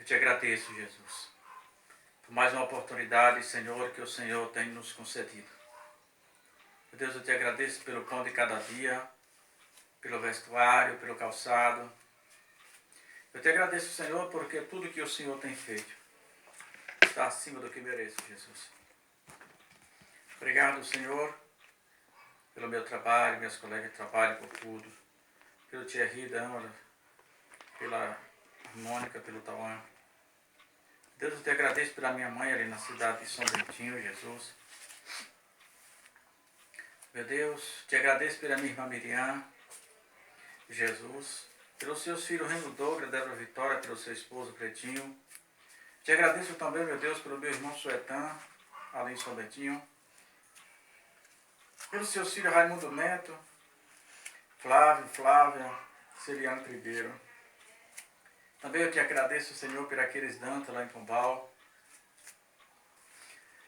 Eu te agradeço, Jesus, por mais uma oportunidade, Senhor, que o Senhor tem nos concedido. Meu Deus, eu te agradeço pelo pão de cada dia, pelo vestuário, pelo calçado. Eu te agradeço, Senhor, porque tudo que o Senhor tem feito está acima do que mereço, Jesus. Obrigado, Senhor, pelo meu trabalho, meus colegas de trabalho, por tudo. Pelo Thierry, Dâmara, pela Mônica, pelo Tauan. Deus, eu te agradeço pela minha mãe ali na cidade de São Bentinho, Jesus. Meu Deus, te agradeço pela minha irmã Miriam, Jesus. Pelos seus filhos Remo Douglas, Débora Vitória, pelo seu esposo Pretinho. Te agradeço também, meu Deus, pelo meu irmão Suetan, ali em São Bentinho. Pelos seus filhos Raimundo Neto, Flávio, Flávia, Celiano Trigueiro. Também eu te agradeço, Senhor, por aqueles Dantas lá em Pombal.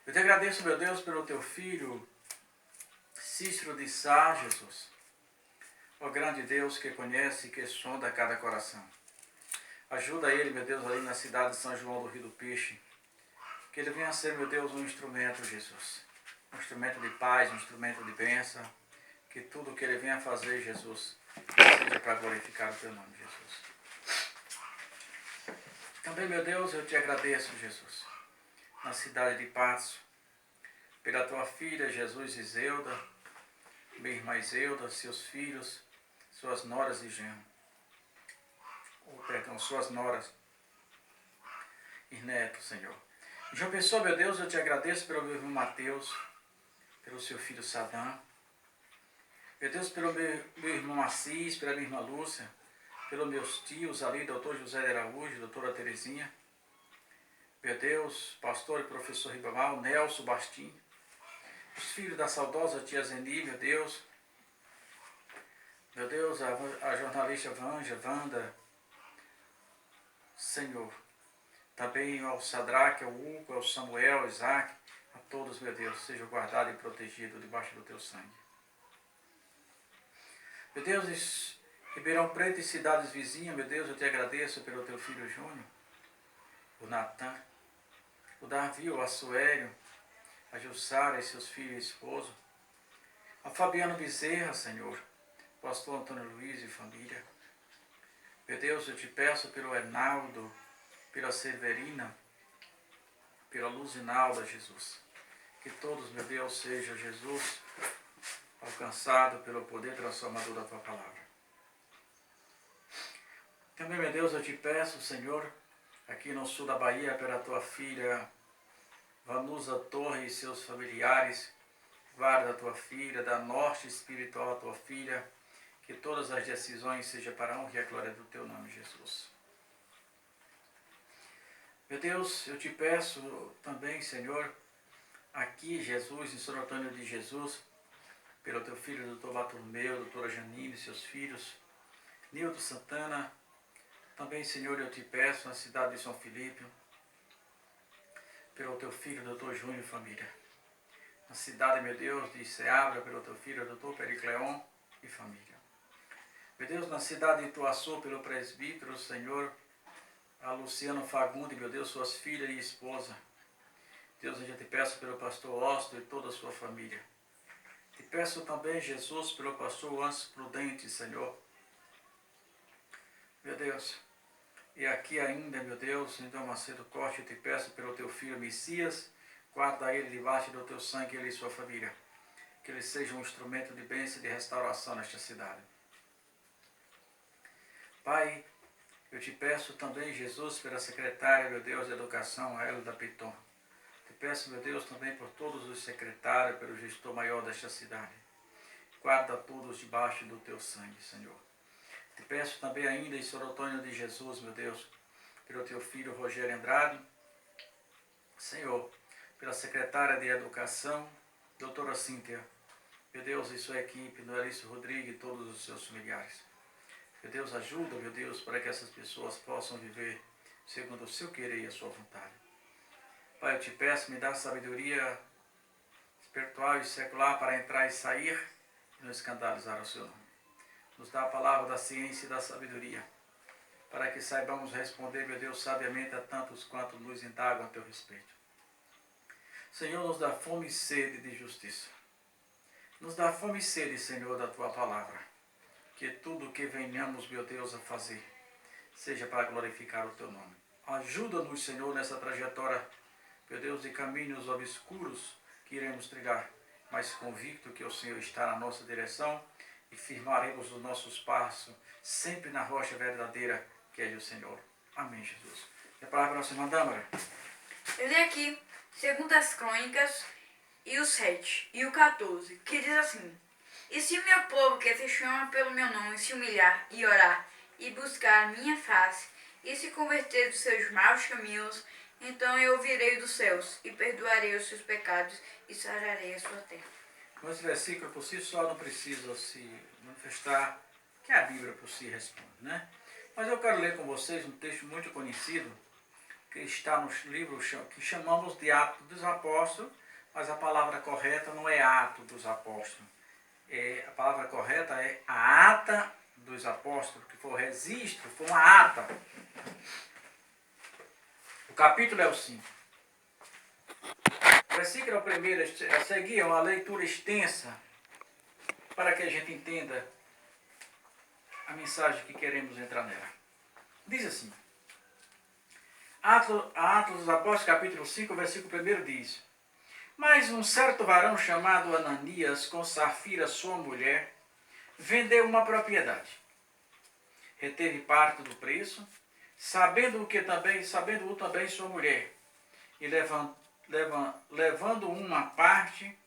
Eu te agradeço, meu Deus, pelo teu filho, Cícero de Sá, Jesus. Ó grande Deus que conhece e que sonda cada coração. Ajuda ele, meu Deus, ali na cidade de São João do Rio do Peixe. Que ele venha ser, meu Deus, um instrumento, Jesus. Um instrumento de paz, um instrumento de bênção. Que tudo que ele venha fazer, Jesus, seja para glorificar o teu nome, Jesus. Também, meu Deus, eu te agradeço, Jesus, na cidade de Patos, pela tua filha, Jesus e Zeuda, minha irmã Zeuda, seus filhos, suas noras e genro. Suas noras e netos, Senhor. João Pessoa, meu Deus, eu te agradeço pelo meu irmão Mateus, pelo seu filho Sadam. Meu Deus, pelo meu irmão Assis, pela minha irmã Lúcia, pelos meus tios ali, doutor José de Araújo, doutora Terezinha. Meu Deus, pastor e professor Ribamar, Nelson Bastim. Os filhos da saudosa tia Zeni, meu Deus. Meu Deus, a jornalista Wanda. Senhor. Também ao Sadraque, ao Hugo, ao Samuel, ao Isaac, a todos, meu Deus, seja guardado e protegido debaixo do teu sangue. Meu Deus, Ribeirão Preto e cidades vizinhas, meu Deus, eu te agradeço pelo teu filho Júnior, o Natan, o Davi, o Assuélio, a Jussara e seus filhos e esposo, a Fabiano Bezerra, Senhor, o pastor Antônio Luiz e família. Meu Deus, eu te peço pelo Hernaldo, pela Severina, pela Luzinalda, Jesus. Que todos, meu Deus, sejam, Jesus, alcançados pelo poder transformador da tua palavra. Também, meu Deus, eu te peço, Senhor, aqui no sul da Bahia, pela tua filha Vanusa Torre e seus familiares, guarda a tua filha, dá norte espiritual à tua filha, que todas as decisões sejam para a honra e a glória do teu nome, Jesus. Meu Deus, eu te peço também, Senhor, aqui, Jesus, em São Antônio de Jesus, pelo teu filho, doutor Bartolomeu, doutora Janine e seus filhos, Nildo Santana, também, Senhor, eu te peço na cidade de São Filipe, pelo teu filho, doutor Júnior e família. Na cidade, meu Deus, de Seabra, pelo teu filho, doutor Pericleon e família. Meu Deus, na cidade de Ituaçu, pelo presbítero, Senhor, a Luciano Fagundes, meu Deus, suas filhas e esposa. Deus, eu te peço pelo pastor Osto e toda a sua família. Te peço também, Jesus, pelo pastor Anso Prudente, Senhor. Meu Deus, e aqui ainda, meu Deus, então Macedo Corte, eu te peço pelo teu filho Messias, guarda ele debaixo do teu sangue, ele e sua família. Que ele seja um instrumento de bênção e de restauração nesta cidade. Pai, eu te peço também, Jesus, pela secretária, meu Deus, de Educação, a Elda Piton. Te peço, meu Deus, também por todos os secretários, pelo gestor maior desta cidade. Guarda todos debaixo do teu sangue, Senhor. Te peço também ainda em São Antônio de Jesus, meu Deus, pelo teu filho Rogério Andrade. Senhor, pela secretária de Educação, doutora Cíntia. Meu Deus, e sua equipe, Noelício Rodrigues e todos os seus familiares. Meu Deus, ajuda, meu Deus, para que essas pessoas possam viver segundo o seu querer e a sua vontade. Pai, eu te peço, me dá sabedoria espiritual e secular para entrar e sair e não escandalizar o seu nome. Nos dá a palavra da ciência e da sabedoria. para que saibamos responder, meu Deus, sabiamente a tantos quanto nos indagam a teu respeito. Senhor, nos dá fome e sede de justiça. Nos dá fome e sede, Senhor, da tua palavra. Que tudo o que venhamos, meu Deus, a fazer, seja para glorificar o teu nome. Ajuda-nos, Senhor, nessa trajetória, meu Deus, de caminhos obscuros que iremos trilhar, mas convicto que o Senhor está na nossa direção e firmaremos os nossos passos sempre na rocha verdadeira que é o Senhor. Amém, Jesus. E a palavra nossa irmã Dâmara. Eu li aqui, segundo as Crônicas, e o 7 e o 14, que diz assim: E se o meu povo que se chama pelo meu nome se humilhar e orar e buscar a minha face e se converter dos seus maus caminhos, então eu ouvirei dos céus e perdoarei os seus pecados e sararei a sua terra. Esse versículo por si só não precisa se manifestar que a Bíblia por si responde, né? Mas eu quero ler com vocês um texto muito conhecido que está nos livros que chamamos de Atos dos Apóstolos, mas a palavra correta não é Atos dos Apóstolos. A palavra correta é a Ata dos Apóstolos, que foi o registro, foi uma ata. O capítulo é o 5. O versículo é o primeiro, a seguir é uma leitura extensa para que a gente entenda a mensagem que queremos entrar nela. Diz assim: Atos dos Apóstolos, capítulo 5, versículo 1 diz: Mas um certo varão chamado Ananias, com Safira, sua mulher, vendeu uma propriedade. Reteve parte do preço, sabendo-o também sua mulher, e levando uma parte,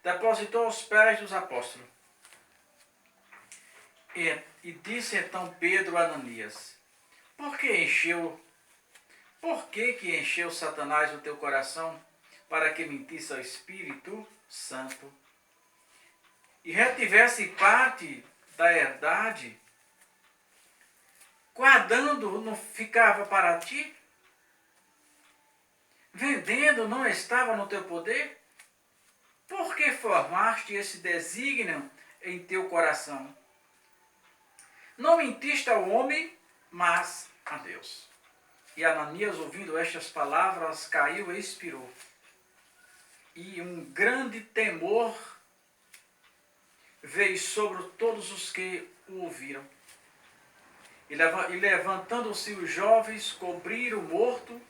depositou aos pés dos apóstolos. E disse então Pedro a Ananias: Por que encheu Satanás o teu coração para que mentisse ao Espírito Santo e retivesse parte da herdade, guardando não ficava para ti? Vendendo não estava no teu poder? Por que formaste esse desígnio em teu coração? Não mentiste ao homem, mas a Deus. E Ananias, ouvindo estas palavras, caiu e expirou. E um grande temor veio sobre todos os que o ouviram. E levantando-se os jovens, cobriram o morto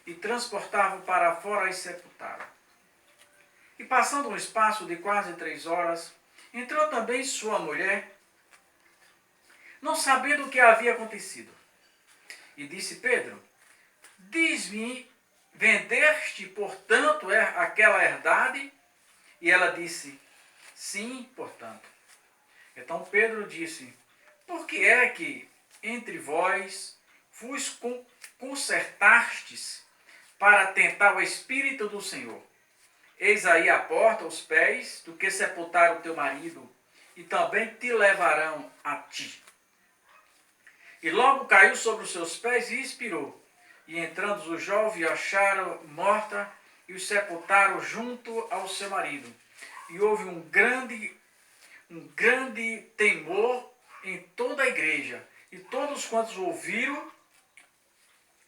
e transportavam para fora e sepultaram. E passando um espaço de quase 3 horas, entrou também sua mulher, não sabendo o que havia acontecido. E disse Pedro: Diz-me, vendeste, portanto, aquela herdade? E ela disse: Sim, portanto. Então Pedro disse: Por que é que entre vós vos concertastes para tentar o Espírito do Senhor? Eis aí a porta, os pés do que sepultaram teu marido, e também te levarão a ti. E logo caiu sobre os seus pés e expirou. E entrando os jovens, acharam morta e os sepultaram junto ao seu marido. E houve um grande temor em toda a igreja, e todos quantos ouviram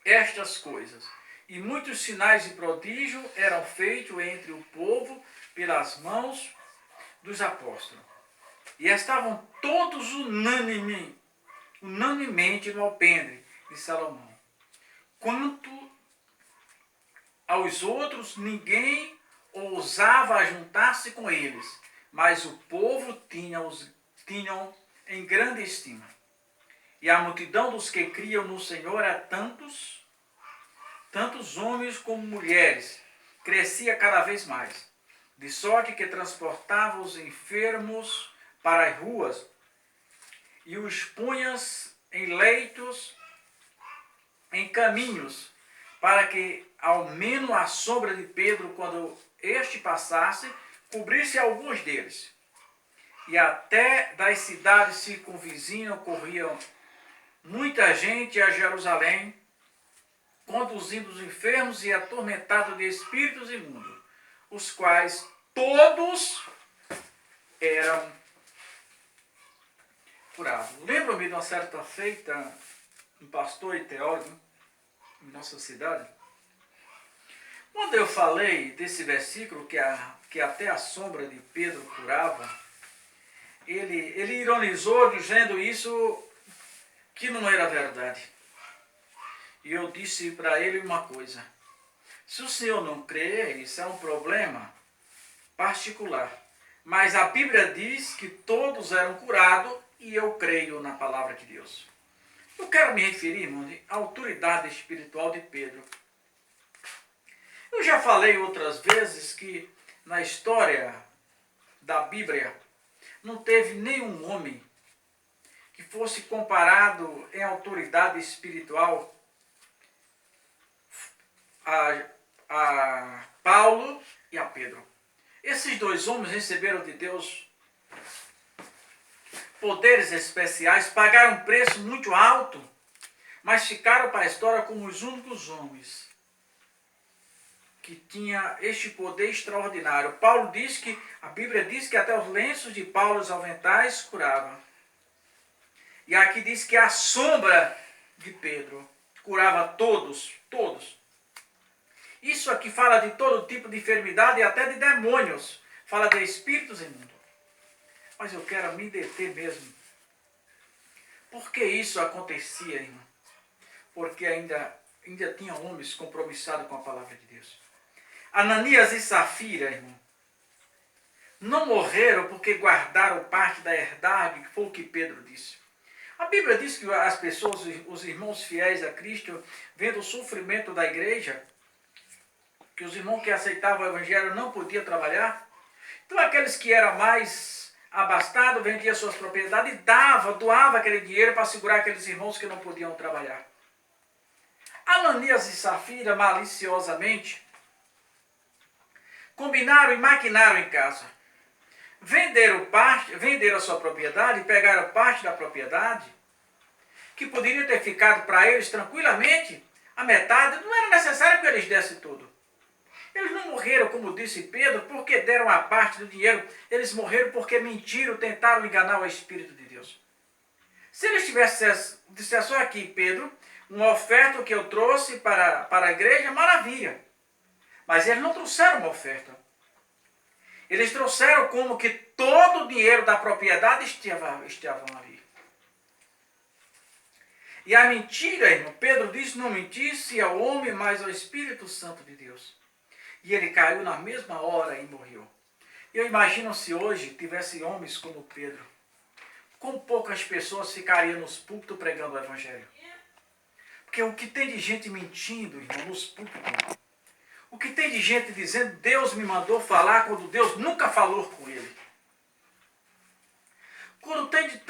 estas coisas. E muitos sinais e prodígios eram feitos entre o povo pelas mãos dos apóstolos. E estavam todos unanimemente no alpendre de Salomão. Quanto aos outros, ninguém ousava juntar-se com eles, mas o povo tinham em grande estima. E a multidão dos que criam no Senhor era tantos homens como mulheres, crescia cada vez mais, de sorte que transportava os enfermos para as ruas e os punha em leitos, em caminhos, para que ao menos a sombra de Pedro, quando este passasse, cobrisse alguns deles. E até das cidades circunvizinhas corriam muita gente a Jerusalém, conduzindo os enfermos e atormentados de espíritos imundos, os quais todos eram curados. Lembro-me de uma certa feita, um pastor e teólogo em nossa cidade. Quando eu falei desse versículo que até a sombra de Pedro curava, ele ironizou dizendo isso que não era verdade. E eu disse para ele uma coisa: se o senhor não crê, isso é um problema particular. Mas a Bíblia diz que todos eram curados e eu creio na palavra de Deus. Eu quero me referir, irmão, à autoridade espiritual de Pedro. Eu já falei outras vezes que na história da Bíblia não teve nenhum homem que fosse comparado em autoridade espiritual a Paulo e a Pedro. Esses dois homens receberam de Deus poderes especiais, pagaram um preço muito alto, mas ficaram para a história como os únicos homens que tinha este poder extraordinário. Paulo diz que, a Bíblia diz que até os lenços de Paulo e os aventais curavam. E aqui diz que a sombra de Pedro curava todos. Isso aqui fala de todo tipo de enfermidade e até de demônios. Fala de espíritos imundos. Mas eu quero me deter mesmo. Por que isso acontecia, irmão? Porque ainda tinha homens compromissados com a palavra de Deus. Ananias e Safira, irmão, não morreram porque guardaram parte da herdade, que foi o que Pedro disse. A Bíblia diz que as pessoas, os irmãos fiéis a Cristo, vendo o sofrimento da igreja, que os irmãos que aceitavam o evangelho não podiam trabalhar, então aqueles que eram mais abastados vendiam suas propriedades e doavam aquele dinheiro para segurar aqueles irmãos que não podiam trabalhar. Ananias e Safira, maliciosamente, combinaram e maquinaram em casa. Venderam a sua propriedade, pegaram parte da propriedade, que poderia ter ficado para eles tranquilamente, a metade, não era necessário que eles dessem tudo. Eles não morreram, como disse Pedro, porque deram a parte do dinheiro, eles morreram porque mentiram, tentaram enganar o Espírito de Deus. Se eles dissessem só aqui, Pedro, uma oferta que eu trouxe para a igreja, maravilha. Mas eles não trouxeram uma oferta. Eles trouxeram como que todo o dinheiro da propriedade estavam ali. E a mentira, irmão, Pedro disse, não mentisse ao homem, mas ao Espírito Santo de Deus. E ele caiu na mesma hora e morreu. Eu imagino se hoje tivesse homens como Pedro, como poucas pessoas ficariam nos púlpitos pregando o Evangelho. Porque o que tem de gente mentindo, irmão, nos púlpitos, o que tem de gente dizendo, Deus me mandou falar, quando Deus nunca falou com ele. Quando tem de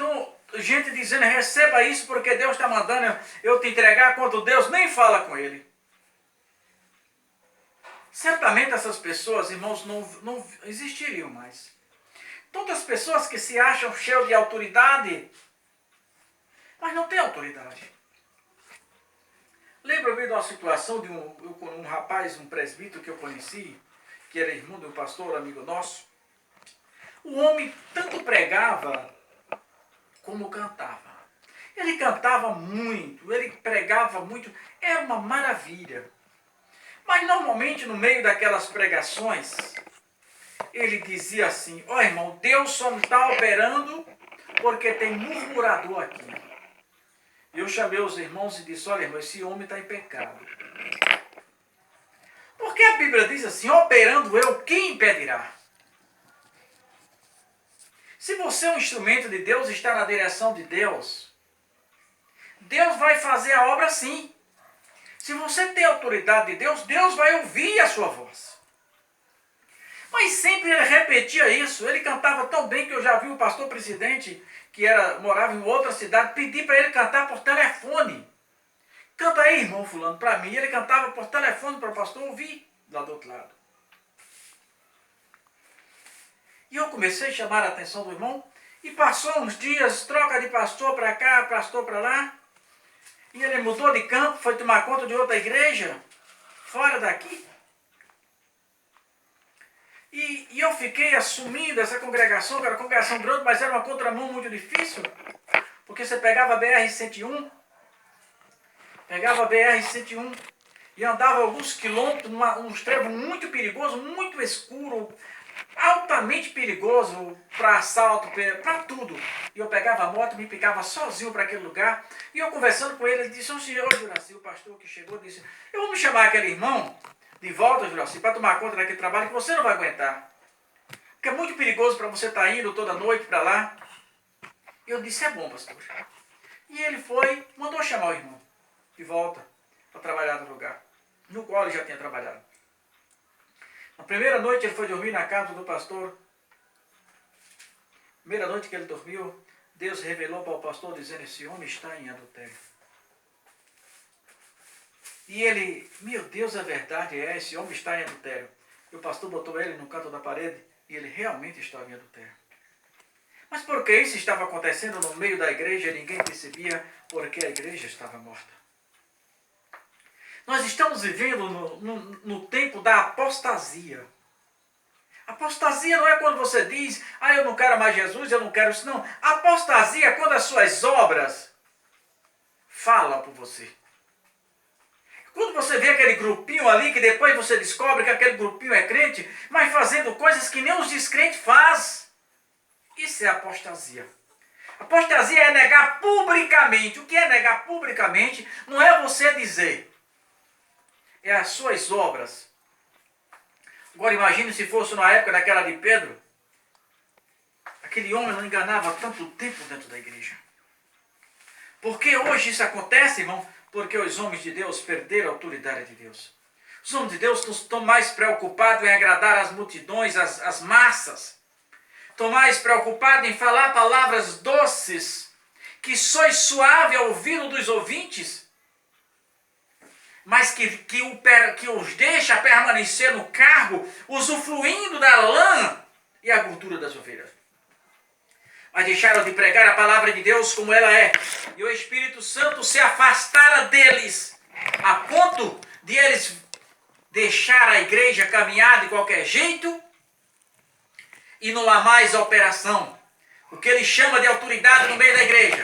gente dizendo, receba isso porque Deus está mandando eu te entregar, quando Deus nem fala com ele. Certamente essas pessoas, irmãos, não existiriam mais. Tantas pessoas que se acham cheias de autoridade, mas não têm autoridade. Lembro-me de uma situação de um rapaz, um presbítero que eu conheci, que era irmão de um pastor, amigo nosso. O homem tanto pregava como cantava. Ele cantava muito, ele pregava muito, era uma maravilha. Mas normalmente no meio daquelas pregações, ele dizia assim, ó irmão, Deus só não está operando porque tem murmurador aqui. Eu chamei os irmãos e disse, olha irmão, esse homem está em pecado. Porque a Bíblia diz assim, operando eu, quem impedirá? Se você é um instrumento de Deus, está na direção de Deus, Deus vai fazer a obra sim. Se você tem autoridade de Deus, Deus vai ouvir a sua voz. Mas sempre ele repetia isso. Ele cantava tão bem que eu já vi o pastor presidente, que morava em outra cidade, pedir para ele cantar por telefone. Canta aí, irmão fulano, para mim. Ele cantava por telefone para o pastor ouvir lá do outro lado. E eu comecei a chamar a atenção do irmão, e passou uns dias, troca de pastor para cá, pastor para lá, e ele mudou de campo, foi tomar conta de outra igreja, fora daqui. E eu fiquei assumindo essa congregação, que era uma congregação grande, mas era uma contramão muito difícil, porque você pegava a BR-101, Pegava a BR-101 e andava alguns quilômetros, um trevo muito perigoso, muito escuro, altamente perigoso para assalto, para tudo. E eu pegava a moto, me picava sozinho para aquele lugar, e eu conversando com ele, ele disse: "Ô senhor Juraci", o pastor que chegou, disse: "Eu vou me chamar aquele irmão de volta, Juraci, para tomar conta daquele trabalho que você não vai aguentar. Porque é muito perigoso para você estar indo toda noite para lá." E eu disse: "É bom, pastor." E ele foi, mandou chamar o irmão de volta para trabalhar no lugar no qual ele já tinha trabalhado. Na primeira noite ele foi dormir na casa do pastor. Primeira noite que ele dormiu, Deus revelou para o pastor dizendo: "Esse homem está em adultério." E ele: "Meu Deus, a verdade é, esse homem está em adultério." E o pastor botou ele no canto da parede e ele realmente estava em adultério. Mas por que isso estava acontecendo no meio da igreja e ninguém percebia? Porque a igreja estava morta. Nós estamos vivendo no tempo da apostasia. Apostasia não é quando você diz: "Ah, eu não quero mais Jesus, eu não quero isso." Não. Apostasia é quando as suas obras falam por você. Quando você vê aquele grupinho ali, que depois você descobre que aquele grupinho é crente, mas fazendo coisas que nem os descrentes fazem. Isso é apostasia. Apostasia é negar publicamente. O que é negar publicamente? Não é você dizer, é as suas obras. Agora imagine se fosse na época daquela de Pedro. Aquele homem não enganava tanto tempo dentro da igreja. Por que hoje isso acontece, irmão? Porque os homens de Deus perderam a autoridade de Deus. Os homens de Deus estão mais preocupados em agradar as multidões, as massas. Estão mais preocupados em falar palavras doces, que soem suave ao ouvido dos ouvintes, mas que os deixa permanecer no cargo, usufruindo da lã e a gordura das ovelhas. Mas deixaram de pregar a palavra de Deus como ela é, e o Espírito Santo se afastara deles, a ponto de eles deixar a igreja caminhar de qualquer jeito, e não há mais operação. O que ele chama de autoridade no meio da igreja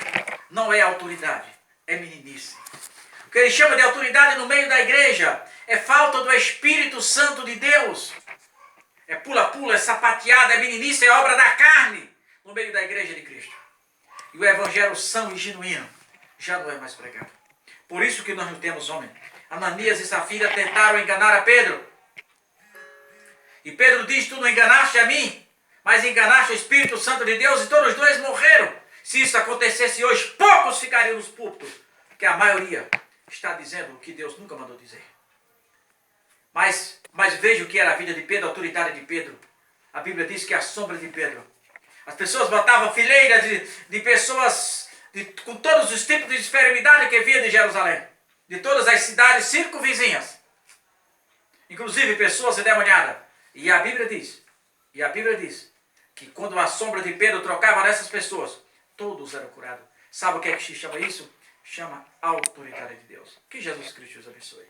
não é autoridade, é meninice. O que ele chama de autoridade no meio da igreja é falta do Espírito Santo de Deus. É pula-pula, é sapateada, é meninice, é obra da carne no meio da igreja de Cristo. E o evangelho são e genuíno já não é mais pregado. Por isso que nós não temos homem. Ananias e Safira tentaram enganar a Pedro. E Pedro diz: "Tu não enganaste a mim, mas enganaste o Espírito Santo de Deus", e todos os dois morreram. Se isso acontecesse hoje, poucos ficariam nos púlpitos, porque a maioria está dizendo o que Deus nunca mandou dizer. Mas veja o que era a vida de Pedro, a autoridade de Pedro. A Bíblia diz que a sombra de Pedro. As pessoas botavam fileiras de pessoas com todos os tipos de enfermidade que havia de Jerusalém, de todas as cidades circunvizinhas, inclusive pessoas endemoniadas. E a Bíblia diz que quando a sombra de Pedro trocava nessas pessoas, todos eram curados. Sabe o que é que se chama isso? Chama autoridade de Deus. Que Jesus Cristo os abençoe.